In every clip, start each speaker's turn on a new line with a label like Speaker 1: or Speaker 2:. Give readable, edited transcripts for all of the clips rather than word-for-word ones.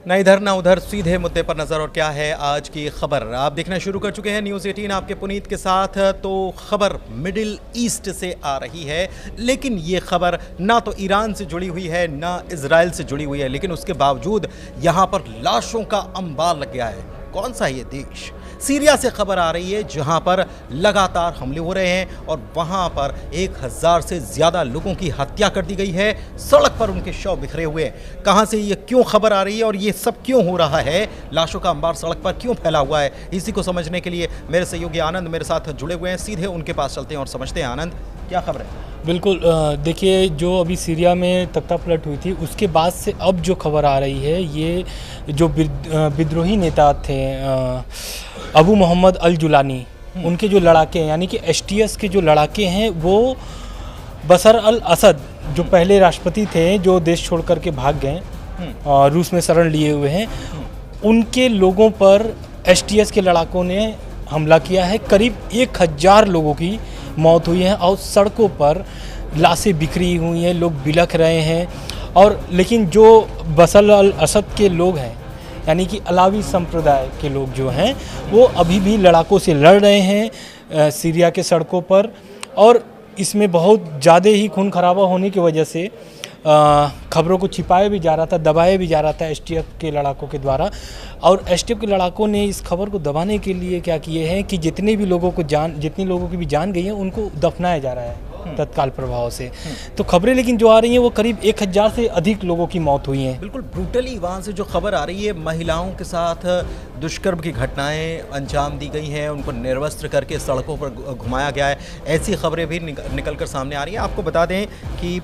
Speaker 1: ना इधर ना उधर, सीधे मुद्दे पर नजर। और क्या है आज की खबर, आप देखना शुरू कर चुके हैं न्यूज़ 18 आपके पुनीत के साथ। तो खबर मिडिल ईस्ट से आ रही है, लेकिन ये खबर ना तो ईरान से जुड़ी हुई है ना इजराइल से जुड़ी हुई है, लेकिन उसके बावजूद यहाँ पर लाशों का अंबार लग गया है। कौन सा ये देश? सीरिया से खबर आ रही है, जहां पर लगातार हमले हो रहे हैं और वहां पर 1000 से ज़्यादा लोगों की हत्या कर दी गई है। सड़क पर उनके शव बिखरे हुए हैं। कहां से ये क्यों खबर आ रही है और ये सब क्यों हो रहा है, लाशों का अंबार सड़क पर क्यों फैला हुआ है, इसी को समझने के लिए मेरे सहयोगी आनंद मेरे साथ जुड़े हुए हैं। सीधे उनके पास चलते हैं और समझते हैं। आनंद, क्या खबर है?
Speaker 2: बिल्कुल, देखिए, जो अभी सीरिया में तख्तापलट हुई थी उसके बाद से अब जो खबर आ रही है, ये जो विद्रोही नेता थे अबू मोहम्मद अल जुलानी, उनके जो लड़ाके हैं, यानी कि एसटीएस के जो लड़ाके हैं, वो बशर अल असद जो पहले राष्ट्रपति थे, जो देश छोड़ कर के भाग गए, रूस में शरण लिए हुए हैं, उनके लोगों पर एसटीएस के लड़ाकों ने हमला किया है। करीब 1000 लोगों की मौत हुई है और सड़कों पर लाशें बिखरी हुई हैं, लोग बिलख रहे हैं। और लेकिन जो बशर अल असद के लोग हैं, यानी कि अलावी संप्रदाय के लोग जो हैं, वो अभी भी लड़ाकों से लड़ रहे हैं सीरिया के सड़कों पर। और इसमें बहुत ज़्यादा ही खून खराबा होने की वजह से खबरों को छिपाया भी जा रहा था, दबाया भी जा रहा था एसटीएफ के लड़ाकों के द्वारा। और एसटीएफ के लड़ाकों ने इस खबर को दबाने के लिए क्या किए हैं कि जितनी लोगों की भी जान गई है, उनको दफनाया जा रहा है तत्काल प्रभाव से। तो खबरें लेकिन जो आ रही हैं, वो करीब 1000 से अधिक लोगों की मौत हुई हैं।
Speaker 1: बिल्कुल ब्रूटली वहाँ से जो खबर आ रही है, महिलाओं के साथ दुष्कर्म की घटनाएं अंजाम दी गई हैं, उनको निर्वस्त्र करके सड़कों पर घुमाया गया है। ऐसी खबरें भी निकल कर सामने आ रही हैं। आपको बता दें कि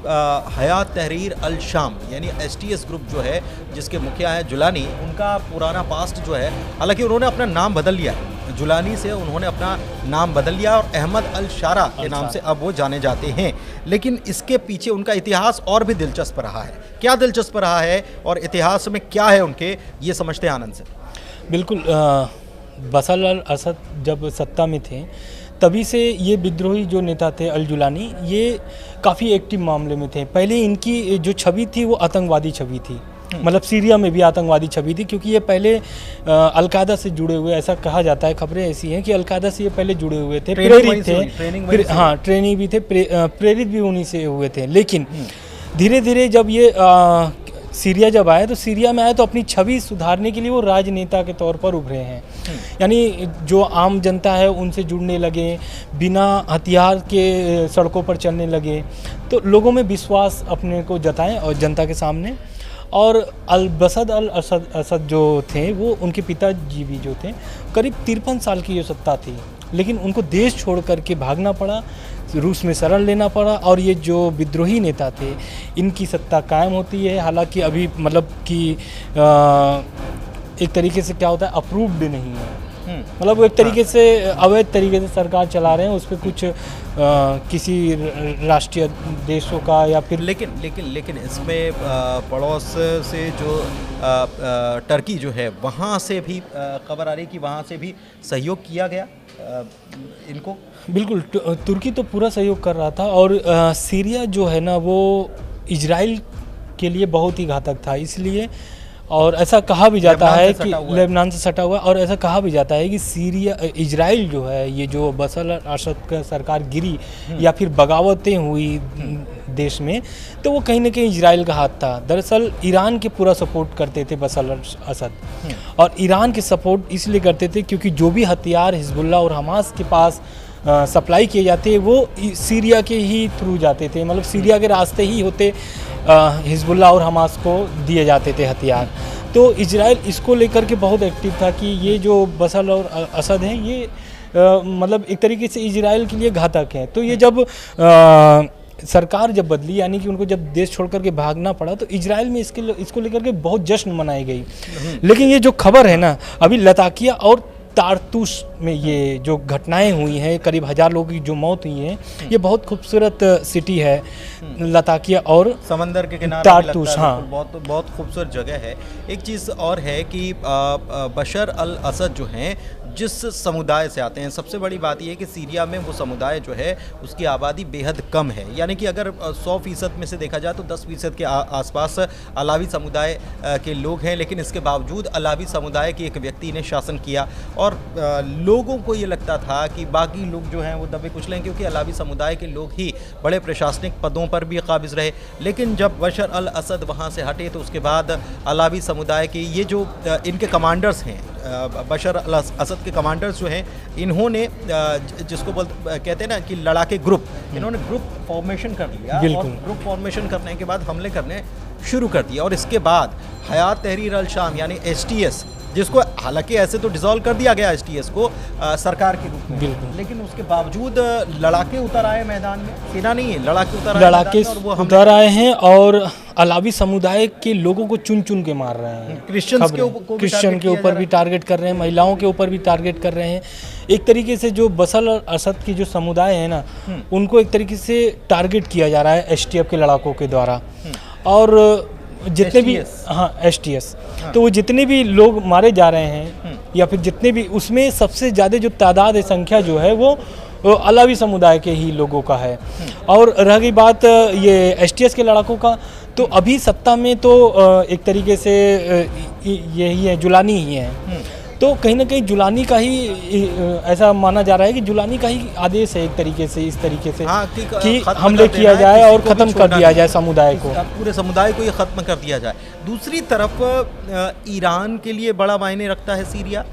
Speaker 1: हयात तहरीर अल शाम यानी एसटीएस ग्रुप जो है, जिसके मुखिया है जुलानी, उनका पुराना पास्ट जो है, हालांकि उन्होंने अपना नाम बदल लिया है, जुलानी से उन्होंने अपना नाम बदल लिया और अहमद अल शारा के नाम से अब वो जाने जाते हैं। लेकिन इसके पीछे उनका इतिहास और भी दिलचस्प रहा है। क्या दिलचस्प रहा है और इतिहास में क्या है उनके, ये समझते हैं आनंद से।
Speaker 2: बिल्कुल, बशर अल असद जब सत्ता में थे, तभी से ये विद्रोही जो नेता थे अल जुलानी, ये काफ़ी एक्टिव मामले में थे। पहले इनकी जो छवि थी वो आतंकवादी छवि थी, मतलब सीरिया में भी आतंकवादी छवि थी, क्योंकि ये पहले अलकायदा से जुड़े हुए, ऐसा कहा जाता है, खबरें ऐसी हैं कि अलकायदा से ये पहले जुड़े हुए थे, प्रेरित थे, हाँ ट्रेनिंग भी थे, प्रेरित भी उन्हीं से हुए थे। लेकिन धीरे धीरे जब ये सीरिया जब आए, तो सीरिया में आए तो अपनी छवि सुधारने के लिए वो राजनेता के तौर पर उभरे हैं। यानी जो आम जनता है उनसे जुड़ने लगे, बिना हथियार के सड़कों पर चलने लगे, तो लोगों में विश्वास अपने को जताएं और जनता के सामने। और बशर अल असद जो थे, वो उनके पिताजी भी जो थे, करीब 53 साल की ये सत्ता थी, लेकिन उनको देश छोड़ करके भागना पड़ा, रूस में शरण लेना पड़ा। और ये जो विद्रोही नेता थे, इनकी सत्ता कायम होती है। हालांकि अभी मतलब कि एक तरीके से क्या होता है, अप्रूव्ड नहीं है, मतलब वो एक तरीके से अवैध तरीके से सरकार चला रहे हैं, उस पर कुछ किसी राष्ट्रीय देशों का या फिर
Speaker 1: लेकिन इसमें पड़ोस से जो टर्की जो है, वहाँ से भी खबर आ रही कि वहाँ से भी सहयोग किया गया इनको।
Speaker 2: बिल्कुल, तुर्की तो पूरा सहयोग कर रहा था। और सीरिया जो है ना, वो इजराइल के लिए बहुत ही घातक था, इसलिए। और ऐसा कहा भी जाता है कि लेबनान से सटा हुआ है, और ऐसा कहा भी जाता है कि सीरिया, इजराइल जो है, ये जो बशर अल असद का सरकार गिरी या फिर बगावतें हुई देश में, तो वो कहीं ना कहीं इजराइल का हाथ था। दरअसल ईरान के पूरा सपोर्ट करते थे बशर अल असद, और ईरान के सपोर्ट इसलिए करते थे क्योंकि जो भी हथियार हिजबुल्लाह और हमास के पास सप्लाई किए जाते, वो सीरिया के ही थ्रू जाते थे, मतलब सीरिया के रास्ते ही होते हिजबुल्लाह और हमास को दिए जाते थे हथियार। तो इजराइल इसको लेकर के बहुत एक्टिव था कि ये जो बशर और असद हैं, ये मतलब एक तरीके से इजराइल के लिए घातक है। तो ये जब सरकार जब बदली, यानी कि उनको जब देश छोड़ करके भागना पड़ा, तो इजराइल में इसको लेकर के बहुत जश्न मनाई गई। लेकिन ये जो खबर है ना, अभी लताकिया और तारतूस में ये जो घटनाएं हुई हैं, करीब 1000 लोगों की जो मौत हुई है, ये बहुत खूबसूरत सिटी है लताकिया और
Speaker 1: समंदर के किनारे
Speaker 2: तारतूस। हाँ,
Speaker 1: बहुत बहुत खूबसूरत जगह है। एक चीज़ और है कि बशर अल असद जो हैं जिस समुदाय से आते हैं, सबसे बड़ी बात यह है कि सीरिया में वो समुदाय जो है उसकी आबादी बेहद कम है। यानी कि अगर 100% में से देखा जाए तो 10% के आसपास अलावी समुदाय के लोग हैं, लेकिन इसके बावजूद अलावी समुदाय के एक व्यक्ति ने शासन किया और लोगों को ये लगता था कि बाकी लोग जो हैं वो दबे कुचले हैं, क्योंकि अलावी समुदाय के लोग ही बड़े प्रशासनिक पदों पर भी काबिज रहे। लेकिन जब बशर अल असद वहाँ से हटे तो उसके बाद अलावी समुदाय के ये जो इनके कमांडर्स हैं, बशर अल असद के कमांडर्स जो हैं, इन्होंने जिसको कहते हैं ना कि लड़ाके ग्रुप, इन्होंने ग्रुप फॉर्मेशन कर लिया और ग्रुप फॉर्मेशन करने के बाद हमले करने शुरू कर दिया। और इसके बाद हयात तहरीर अल शाम यानी एचटीएस, जिसको हालांकि ऐसे तो डिसॉल्व कर दिया गया एचटीएस को सरकार के रूप में, लेकिन उसके बावजूद लड़ाके उतर आए मैदान में। सेना नहीं है, लड़ाके
Speaker 2: उतर आए हैं और अलावी समुदाय के लोगों को चुन चुन के मार रहे हैं। क्रिश्चियन के ऊपर भी टारगेट कर रहे हैं, महिलाओं के ऊपर भी टारगेट कर रहे हैं। एक तरीके से जो बशर अल असद की जो समुदाय है ना, उनको एक तरीके से टारगेट किया जा रहा है एसटीएफ के लड़ाकों के द्वारा। और जितने भी एसटीएस, तो वो जितने भी लोग मारे जा रहे हैं या फिर जितने भी, उसमें सबसे ज़्यादा जो तादाद संख्या जो है वो अलावी समुदाय के ही लोगों का है। और रह गई बात ये एसटीएस के लड़ाकों का, तो अभी सत्ता में तो एक तरीके से यही है, जुलानी ही है। तो कहीं ना कहीं जुलानी का ही ऐसा माना जा रहा है कि जुलानी का ही आदेश है एक तरीके से, इस तरीके से कि हमले किया जाए और ख़त्म कर दिया जाए समुदाय को,
Speaker 1: पूरे समुदाय को ये ख़त्म कर दिया जाए। दूसरी तरफ ईरान के लिए बड़ा मायने रखता है सीरिया,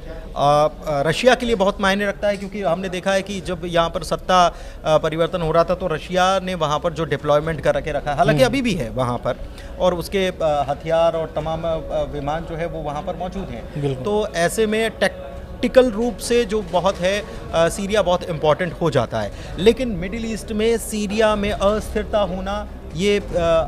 Speaker 1: रशिया के लिए बहुत मायने रखता है, क्योंकि हमने देखा है कि जब यहाँ पर सत्ता परिवर्तन हो रहा था तो रशिया ने वहाँ पर जो डिप्लॉयमेंट कर के रखा है, हालांकि अभी भी है वहाँ पर, और उसके हथियार और तमाम विमान जो है वो वहाँ पर मौजूद हैं। तो ऐसे में टैक्टिकल रूप से जो बहुत है सीरिया बहुत इम्पॉर्टेंट हो जाता है। लेकिन मिडिल ईस्ट में सीरिया में अस्थिरता होना, ये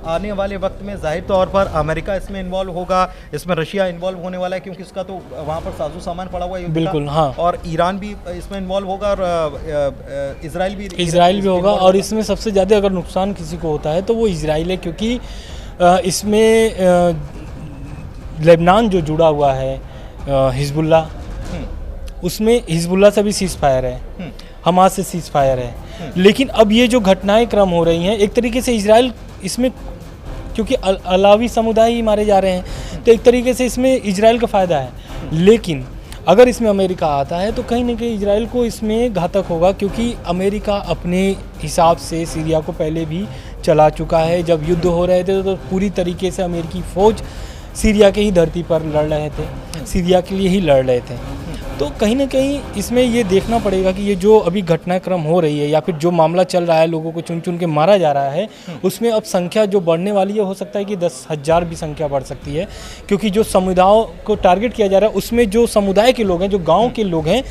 Speaker 1: आने वाले वक्त में जाहिर तौर पर अमेरिका इसमें इन्वॉल्व होगा, इसमें रशिया इन्वॉल्व होने वाला है, क्योंकि इसका तो वहाँ पर साजो सामान पड़ा हुआ है।
Speaker 2: बिल्कुल, हाँ।
Speaker 1: और ईरान भी इसमें इन्वॉल्व होगा और इजराइल भी
Speaker 2: होगा। और इसमें सबसे ज़्यादा अगर नुकसान किसी को होता है तो वो इजराइल है, क्योंकि इसमें लेबनान जो जुड़ा हुआ है हिजबुल्ला, उसमें हिजबुल्ला से भी सीज़ फायर है, हमास से सीज़ फायर है। लेकिन अब ये जो घटनाएं क्रम हो रही हैं, एक तरीके से इजराइल इसमें, क्योंकि अलावी समुदाय ही मारे जा रहे हैं, तो एक तरीके से इसमें इजराइल का फ़ायदा है। लेकिन अगर इसमें अमेरिका आता है तो कहीं ना कहीं इजराइल को इसमें घातक होगा, क्योंकि अमेरिका अपने हिसाब से सीरिया को पहले भी चला चुका है। जब युद्ध हो रहे थे तो पूरी तरीके से अमेरिकी फ़ौज सीरिया के ही धरती पर लड़ रहे थे, सीरिया के लिए ही लड़ रहे थे। तो कहीं ना कहीं इसमें ये देखना पड़ेगा कि ये जो अभी घटनाक्रम हो रही है या फिर जो मामला चल रहा है, लोगों को चुन चुन के मारा जा रहा है, उसमें अब संख्या जो बढ़ने वाली है, हो सकता है कि 10,000 भी संख्या बढ़ सकती है, क्योंकि जो समुदायों को टारगेट किया जा रहा है उसमें जो समुदाय के लोग हैं, जो गाँव के लोग हैं,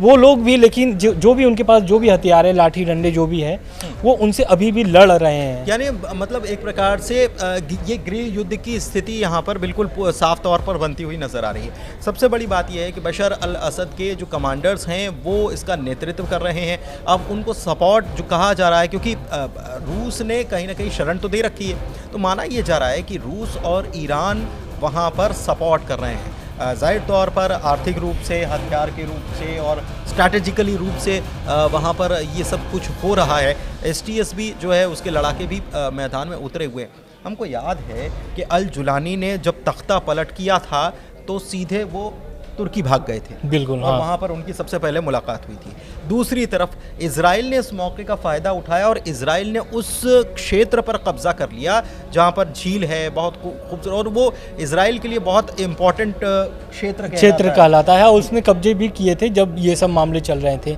Speaker 2: वो लोग भी, लेकिन जो भी उनके पास जो भी हथियार है, लाठी डंडे जो भी है, वो उनसे अभी भी लड़ रहे हैं।
Speaker 1: यानी मतलब एक प्रकार से ये गृह युद्ध की स्थिति यहाँ पर बिल्कुल साफ तौर पर बनती हुई नजर आ रही है। सबसे बड़ी बात यह है कि बशर अल असद के जो कमांडर्स हैं वो इसका नेतृत्व कर रहे हैं। अब उनको सपोर्ट जो कहा जा रहा है, क्योंकि रूस ने कहीं ना कहीं शरण तो दे रखी है, तो माना यह जा रहा है कि रूस और ईरान वहाँ पर सपोर्ट कर रहे हैं, जाहिर तौर पर आर्थिक रूप से, हथियार के रूप से और स्ट्रैटेजिकली रूप से वहाँ पर ये सब कुछ हो रहा है। एसटीएस भी जो है उसके लड़ाके भी मैदान में उतरे हुए हैं। हमको याद है कि अल जुलानी ने जब तख्ता पलट किया था तो सीधे वो तुर्की भाग गए थे।
Speaker 2: बिल्कुल,
Speaker 1: और
Speaker 2: हाँ।
Speaker 1: वहाँ पर उनकी सबसे पहले मुलाकात हुई थी। दूसरी तरफ इजराइल ने इस मौके का फ़ायदा उठाया और इजराइल ने उस क्षेत्र पर कब्जा कर लिया जहाँ पर झील है, बहुत खूबसूरत, और वो इजराइल के लिए बहुत इम्पोर्टेंट क्षेत्र
Speaker 2: कहलाता है। उसने कब्जे भी किए थे जब ये सब मामले चल रहे थे।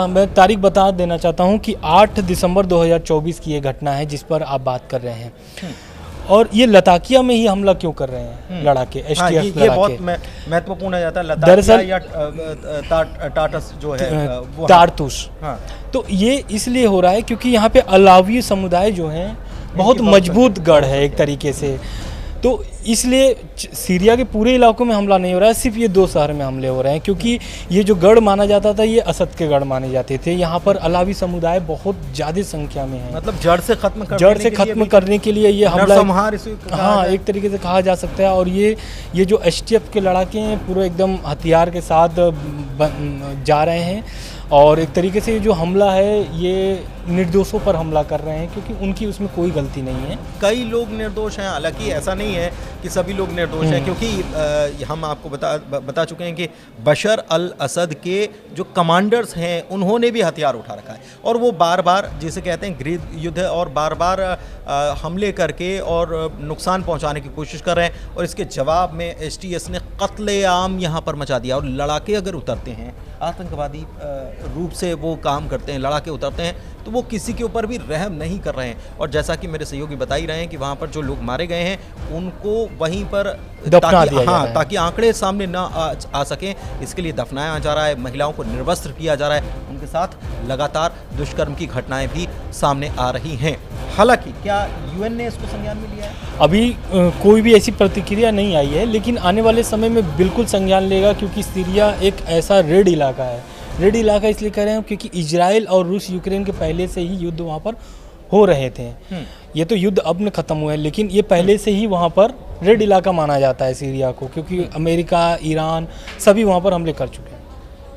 Speaker 2: मैं तारीख बता देना चाहता हूँ कि 8 दिसंबर 2024 की ये घटना है जिस पर आप बात कर रहे हैं। और ये लताकिया में ही हमला क्यों कर रहे हैं लड़ाके, एसटीएफ
Speaker 1: ये बहुत महत्वपूर्ण है जाता है। लताकिया या टाटस जो है
Speaker 2: तारतूस।
Speaker 1: हाँ।
Speaker 2: तो ये इसलिए हो रहा है क्योंकि यहाँ पे अलावी समुदाय जो हैं बहुत मजबूत गढ़ है एक तरीके से। तो इसलिए सीरिया के पूरे इलाकों में हमला नहीं हो रहा है, सिर्फ ये 2 शहर में हमले हो रहे हैं, क्योंकि ये जो गढ़ माना जाता था ये असद के गढ़ माने जाते थे। यहाँ पर अलावी समुदाय बहुत ज़्यादा संख्या में है,
Speaker 1: मतलब जड़ से खत्म
Speaker 2: करने के लिए ये हमला,
Speaker 1: हाँ,
Speaker 2: एक तरीके से कहा जा सकता है। और ये जो एसटीएफ के लड़ाके हैं पूरे एकदम हथियार के साथ जा रहे हैं, और एक तरीके से जो हमला है ये निर्दोषों पर हमला कर रहे हैं, क्योंकि उनकी उसमें कोई गलती नहीं है।
Speaker 1: कई लोग निर्दोष हैं, हालांकि ऐसा नहीं है कि सभी लोग निर्दोष हैं, क्योंकि हम आपको बता चुके हैं कि बशर अल असद के जो कमांडर्स हैं उन्होंने भी हथियार उठा रखा है, और वो बार बार जिसे कहते हैं गृह युद्ध, और बार बार हमले करके और नुकसान पहुंचाने की कोशिश कर रहे हैं। और इसके जवाब में एसटीएस ने कत्लेआम यहाँ पर मचा दिया। और लड़ाके अगर उतरते हैं, आतंकवादी रूप से वो काम करते हैं, लड़ाके उतरते हैं, तो वो किसी के ऊपर भी रहम नहीं कर रहे हैं। और जैसा कि मेरे सहयोगी बता ही रहे हैं कि वहाँ पर जो लोग मारे गए हैं उनको वहीं पर ताकि आंकड़े सामने ना आ सकें, इसके लिए दफनाया जा रहा है, महिलाओं को निर्वस्त्र किया जा रहा है, उनके साथ लगातार दुष्कर्म की घटनाएं भी सामने आ रही हैं। हालांकि क्या यूएन ने इसको संज्ञान में लिया है?
Speaker 2: अभी कोई भी ऐसी प्रतिक्रिया नहीं आई है, लेकिन आने वाले समय में बिल्कुल संज्ञान लेगा, क्योंकि सीरिया एक ऐसा रेड इलाका है। रेड इलाका इसलिए कह रहे हैं क्योंकि इजराइल और रूस यूक्रेन के पहले से ही युद्ध वहाँ पर हो रहे थे। ये तो युद्ध अब न ख़त्म हुआ है, लेकिन ये पहले से ही वहाँ पर रेड इलाका माना जाता है सीरिया को, क्योंकि अमेरिका, ईरान सभी वहाँ पर हमले कर चुके हैं।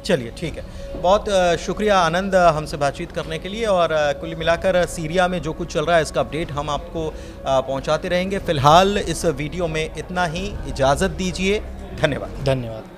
Speaker 1: चलिए ठीक है, बहुत शुक्रिया आनंद हमसे बातचीत करने के लिए। और कुल मिलाकर सीरिया में जो कुछ चल रहा है इसका अपडेट हम आपको पहुंचाते रहेंगे। फ़िलहाल इस वीडियो में इतना ही, इजाज़त दीजिए। धन्यवाद।